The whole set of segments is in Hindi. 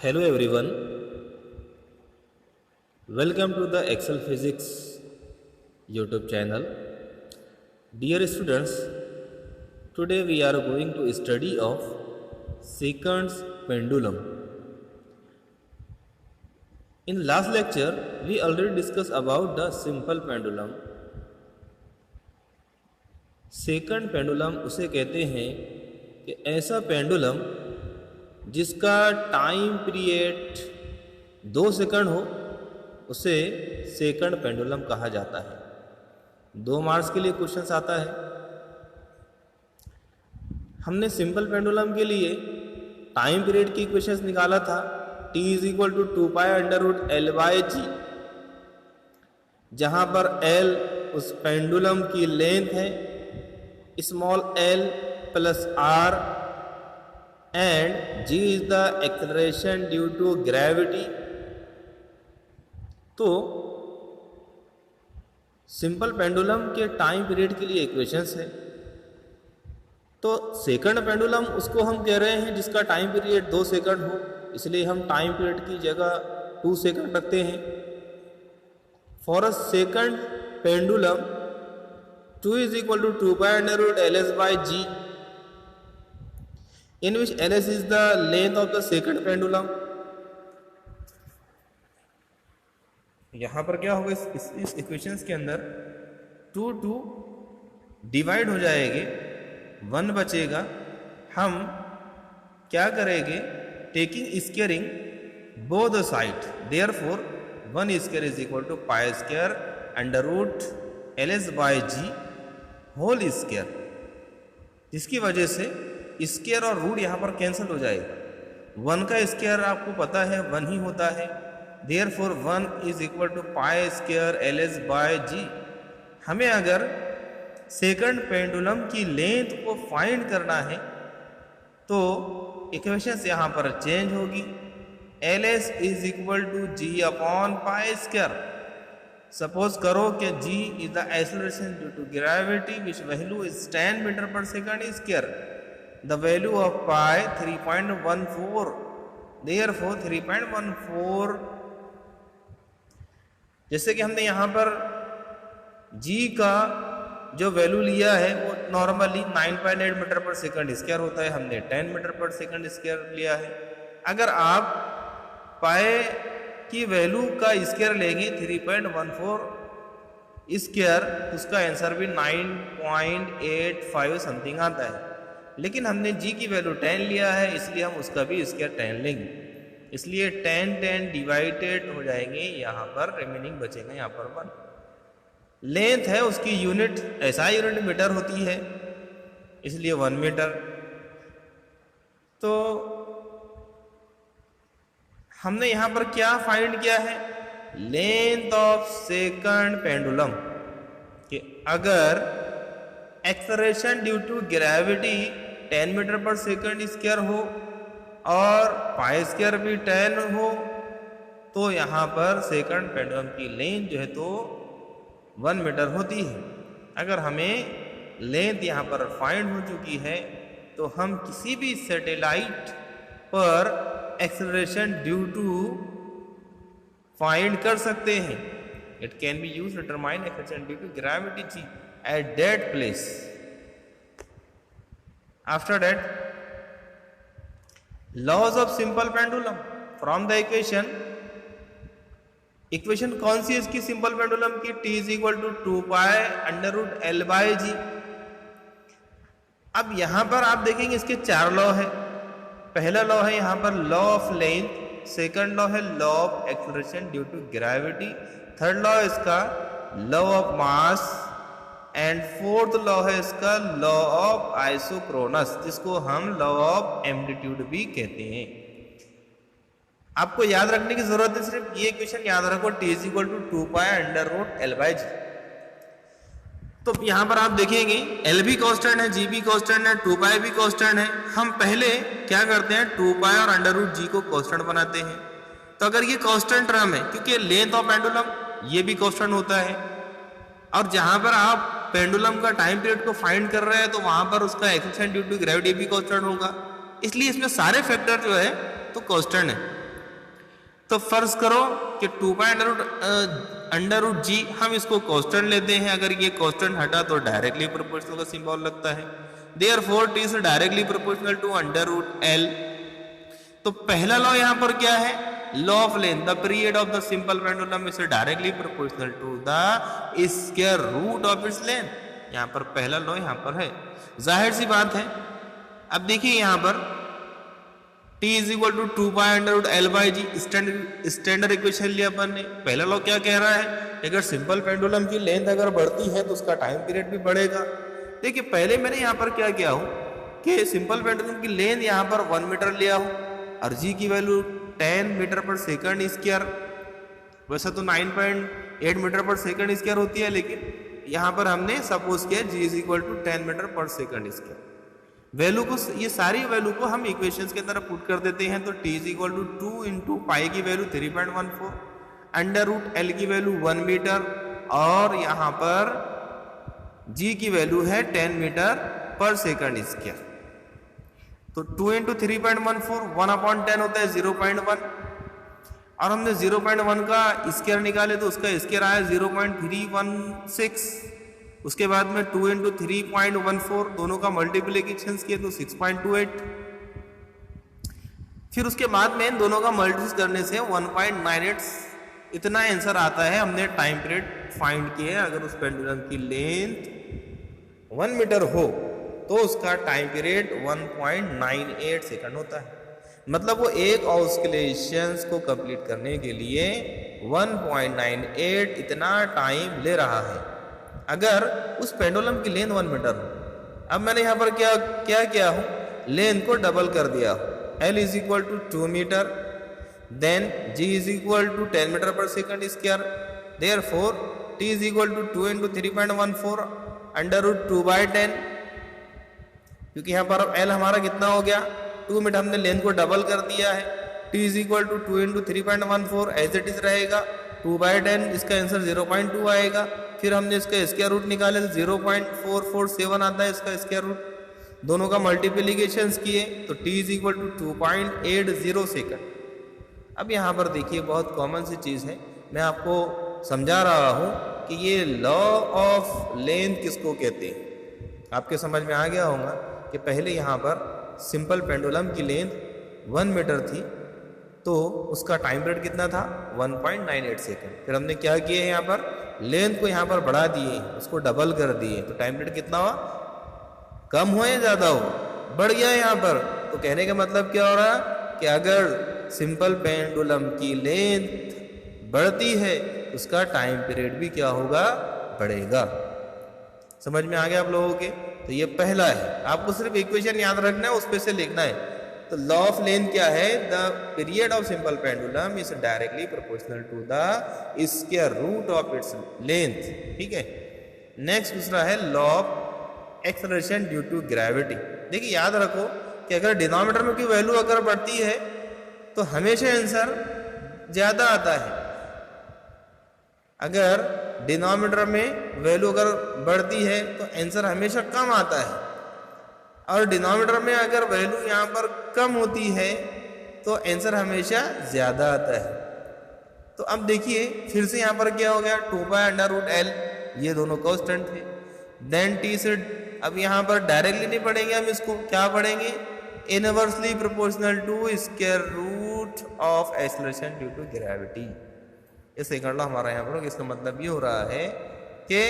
Hello everyone, welcome to the Excel Physics YouTube channel. Dear students, today we are going to study of seconds pendulum. In last lecture, we already discussed about the simple pendulum. Second pendulum उसे कहते हैं कि ऐसा पेंडुलम जिसका टाइम पीरियड 2 सेकंड हो उसे सेकंड पेंडुलम कहा जाता है। 2 मार्क्स के लिए क्वेश्चन आता है। हमने सिंपल पेंडुलम के लिए टाइम पीरियड की इक्वेशंस निकाला था, t = 2π√L/g, जहां पर L उस पेंडुलम की लेंथ है, small l plus r, and g is the acceleration due to gravity. तो सिंपल पेंडुलम के टाइम पीरियड के लिए इक्वेशंस है। तो सेकंड पेंडुलम उसको हम कह रहे हैं जिसका टाइम पीरियड 2 सेकंड हो, इसलिए हम टाइम पीरियड की जगह 2 सेकंड रखते हैं। For a second pendulum 2 = 2π√Ls/g, in which Ls is the length of the second pendulum. यहां पर क्या होगा इस इक्वेशंस के अंदर 2 डिवाइड हो जाएंगे, 1 बचेगा। हम क्या करेंगे, taking squaring both side, therefore 1 square is equal to π² √Ls/g whole square, जिसकी वजह से स्क्वायर और रूट यहाँ पर कैंसिल हो जाएगा। 1 का स्क्वायर आपको पता है 1 ही होता है, देयरफॉर 1 = π² Ls/g। हमें अगर सेकंड पेंडुलम की लेंथ को फाइंड करना है तो इक्वेशंस यहाँ पर चेंज होगी। Ls = g/π²। सपोज करो कि g is the acceleration due to gravity which value is 10 मीटर/सेकंड²। The value of pi 3.14, therefore 3.14, जैसे कि हमने यहाँ पर g का जो वैल्यू लिया है वो नॉर्मली 9.8 मीटर/सेकंड² होता है, हमने 10 मीटर/सेकंड² लिया है। अगर आप पाए की वैल्यू का स्क्वायर लेंगे 3.14 स्क्वायर, उसका आंसर भी 9.85 समथिंग आता है। लेकिन हमने g की वैल्यू 10 लिया है, इसलिए हम उसका भी स्क्वायर 10 लेंगे, इसलिए 10 डिवाइडेड हो जाएंगे, यहाँ पर रिमेनिंग बचेगा यहाँ पर 1। लेंथ है उसकी यूनिट, ऐसा यूनिट मीटर होती है, इसलिए 1 मीटर। तो हमने यहाँ पर क्या फाइंड किया है, लेंथ ऑफ सेकंड पेंडुलम, कि अगर एक्सेलरेशन ड्यू टू ग्रेविटी 10 मीटर/सेकंड² हो और π² भी 10 हो, तो यहाँ पर सेकंड पेंडुलम की लेंथ जो है तो 1 मीटर होती है। अगर हमें लेंथ यहाँ पर फाइंड हो चुकी है तो हम किसी भी सैटेलाइट पर एक्सेलरेशन ड्यू टू फाइंड कर सकते हैं। It can be used to determine acceleration due to gravity g at that place. After that, laws of simple pendulum from the equation कौन सी है इसकी सिंपल पेंडुलम की, t = 2π√L/g। अब यहां पर आप देखेंगे इसके 4 लॉ है। पहला लॉ है यहाँ पर law of length, second law है law of acceleration due to gravity, third law है इसका law of mass, and fourth law है इसका लॉ ऑफ आइसोक्रोनस, जिसको हम लॉ ऑफ एम्पलीट्यूड भी कहते हैं। आपको याद रखने की जरूरत है, सिर्फ ये इक्वेशन याद रखो, t = 2π√L/g। तो यहाँ पर आप देखेंगे L भी कांस्टेंट है, G भी कांस्टेंट है, 2π भी कांस्टेंट है। हम पहले क्या करते हैं, 2π और √g को कांस्टेंट बनाते हैं। तो अगर ये कांस्टेंट टर्म है, क्योंकि लेंथ ऑफ पेंडुलम ये भी कांस्टेंट होता है, और जहां पर आप पेंडुलम का टाइम पीरियड को फाइंड कर रहे हैं तो वहां पर उसका एक्सेलरेशन ड्यू टू ग्रेविटी भी कांस्टेंट होगा, इसलिए इसमें सारे फैक्टर जो है तो कांस्टेंट है। तो फर्ज करो कि 2 पाई अंडर रूट जी, हम इसको कांस्टेंट लेते हैं। अगर ये कांस्टेंट हटा तो डायरेक्टली प्रोपोर्शनल का सिंबल लगता है। Therefore T is directly proportional to under root L. तो पहला लॉ यहाँ पर क्या है? Law of length, the period of the simple pendulum is directly proportional to the square root of its length. यहाँ पर पहला लॉ यहाँ पर है, जाहिर सी बात है। अब देखिए यहाँ पर t is equal to 2 pi under root L by g, standard equation लिया अपन ने। पहला लॉ क्या कह रहा है? अगर सिंपल पेंडुलम की लेंथ अगर बढ़ती है तो उसका टाइम पीरियड भी बढ़ेगा। देखिए पहले मैंने यहाँ पर क्या किया हूँ कि सिंपल पेंडुलम की लेंथ यहाँ पर 1 मीटर लिया हूँ और जी की value 10 metre per second square. वैसे तो 9.8 मीटर पर सेकंड स्क्वायर होती है, लेकिन यहाँ पर हमने सपोज किया जी is equal to 10 metre per second square. Value को, ये सारी वैल्यू को हम इक्वेशंस के अंदर पुट कर देते हैं। तो t is equal to 2 into pi की वैल्यू 3.14, अंडर रूट एल की वैल्यू 1 मीटर और यहाँ पर g की वैल्यू है 10 मीटर पर सेकंड स्क्वायर। तो 2 इंटू 3.14 1/10 होता है 0.1 और हमने 0.1 का स्क्वायर निकाले तो उसका स्क्वायर आया 0.316। उसके बाद में 2 इंटू 3.14 दोनों का मल्टीप्लीकेशन किए तो 6.28। फिर उसके बाद में इन दोनों का मल्टीप्लाई करने से 1.98 इतना आंसर आता है। हमने टाइम पीरियड फाइंड किया है। अगर उस पेंडुलम की लेंथ 1 मीटर हो तो उसका टाइम पीरियड 1.98 सेकंड होता है। मतलब वो एक ऑस्किलेशंस को कंप्लीट करने के लिए 1.98 इतना टाइम ले रहा है, अगर उस पेंडुलम की लेंथ 1 मीटर हो। अब मैंने यहाँ पर क्या किया हूँ, लेंथ को डबल कर दिया हूँ। L is equal to 2 metre, then G is equal to 10 metre per second square. Therefore T is equal to 2 into 3.14 under root 2/10, क्योंकि यहाँ पर L हमारा कितना हो गया 2 मीटर, हमने लेंथ को डबल कर दिया है। T is equal to 2 into 3.14 as it is रहेगा 2/10, इसका आंसर 0.2 आएगा। फिर हमने इसका स्क्वायर रूट निकाले तो 0.447 आता है इसका स्क्वायर रूट। दोनों का मल्टीप्लीकेशन किए तो t is equal to 2.80 second. अब यहाँ पर देखिए बहुत कॉमन सी चीज़ है, मैं आपको समझा रहा हूँ कि ये लॉ ऑफ लेंथ किसको कहते हैं। आपके समझ में आ गया होगा कि पहले यहाँ पर सिंपल पेंडुलम की लेंथ 1 मीटर थी तो उसका टाइम पीरियड कितना था 1.98 सेकंड। फिर हमने क्या किया है, यहाँ पर लेंथ को यहाँ पर बढ़ा दिए, उसको डबल कर दिए, तो टाइम पीरियड कितना हुआ, कम हो या ज़्यादा हो, बढ़ गया यहाँ पर। तो कहने का मतलब क्या हो रहा है कि अगर सिंपल पेंडुलम की लेंथ बढ़ती है उसका टाइम पीरियड भी क्या होगा, बढ़ेगा। समझ में आ गया आप लोगों के? तो ये पहला है, आपको सिर्फ इक्वेशन याद रखना है, उस पे से लिखना है। तो लॉ ऑफ लेंथ क्या है, the period of simple pendulum is directly proportional to the square root of its length. ठीक है, नेक्स्ट दूसरा है law of acceleration due to gravity. देखिए याद रखो कि अगर डिनोमिनेटर में की वैल्यू अगर बढ़ती है तो हमेशा आंसर ज्यादा आता है। अगर डिनोमिनेटर में वैल्यू अगर बढ़ती है तो आंसर हमेशा कम आता है, और डिनोमिनेटर में अगर वैल्यू यहाँ पर कम होती है तो आंसर हमेशा ज़्यादा आता है। तो अब देखिए फिर से यहाँ पर क्या हो गया, 2 पाई अंडर रूट एल, ये दोनों कांस्टेंट थे। देन टी से अब यहाँ पर डायरेक्टली नहीं पढ़ेंगे, हम इसको क्या पढ़ेंगे, inversely proportional to square root of acceleration due to gravity. ये सेकंड लॉ हमारा यहाँ पर, इसका मतलब ये हो रहा है कि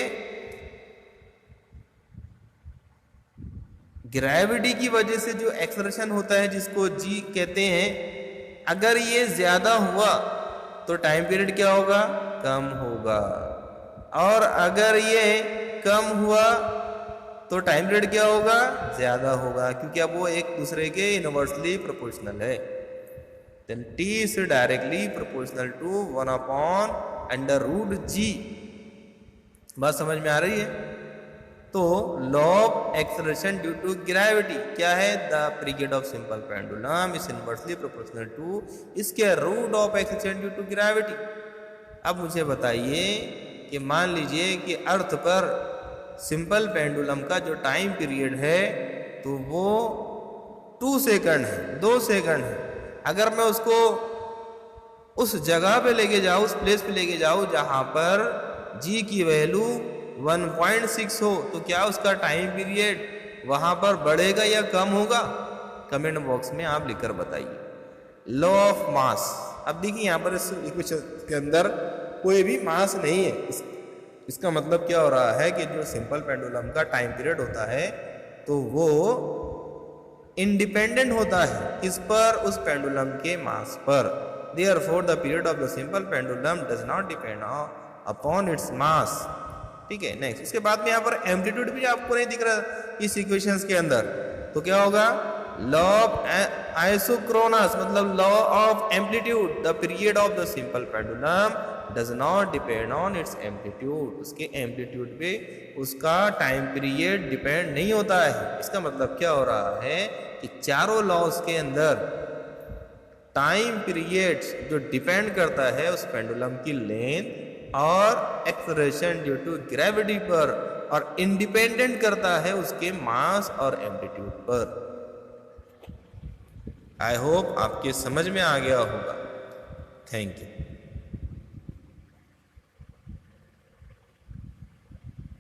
ग्रेविटी की वजह से जो एक्सेलरेशन होता है जिसको g कहते हैं, अगर ये ज्यादा हुआ तो टाइम पीरियड क्या होगा, कम होगा, और अगर ये कम हुआ तो टाइम पीरियड क्या होगा, ज्यादा होगा, क्योंकि अब वो एक दूसरे के इनवर्सली प्रोपोर्शनल है। Then t is directly proportional to 1/√g। बात समझ में आ रही है? तो law of acceleration due to gravity क्या है, the period of simple pendulum is inversely proportional to square root of acceleration due to gravity. अब मुझे बताइए कि मान लीजिए कि अर्थ पर सिंपल पेंडुलम का जो टाइम पीरियड है तो वो 2 सेकंड है, 2 सेकंड है। अगर मैं उसको उस जगह पे लेके जाओ, उस प्लेस पे लेके जाओ जहां पर जी की वैल्यू 1.6 हो, तो क्या उसका टाइम पीरियड वहां पर बढ़ेगा या कम होगा? कमेंट बॉक्स में आप लिखकर बताइए। लॉ ऑफ मास, अब देखिए यहाँ पर इस इक्वेशन के अंदर कोई भी मास नहीं है। इसका मतलब क्या हो रहा है कि जो सिंपल पेंडुलम का टाइम पीरियड होता है तो वो इंडिपेंडेंट होता है किस पर? उस पेंडुलम के मास पर। Therefore, the period of the simple pendulum does not depend upon its mass. ठीक है, नेक्स्ट उसके बाद में यहाँ पर एम्पलीट्यूड भी आपको नहीं दिख रहा इस इक्वेशंस के अंदर, तो क्या होगा? लॉ ऑफ आइसोक्रोनस मतलब law of amplitude, the period of the simple pendulum does not depend on it's amplitude, उसके एम्पलीट्यूड पे उसका टाइम पीरियड डिपेंड नहीं होता है। इसका मतलब क्या हो रहा है कि चारों लॉज के अंदर टाइम पीरियड जो डिपेंड करता है उस पेंडुलम की लेंथ और एक्सेलरेशन ड्यू टू ग्रेविटी पर, और इंडिपेंडेंट करता है उसके मास और एम्पलीट्यूड पर। आई होप आपके समझ में आ गया होगा। Thank you.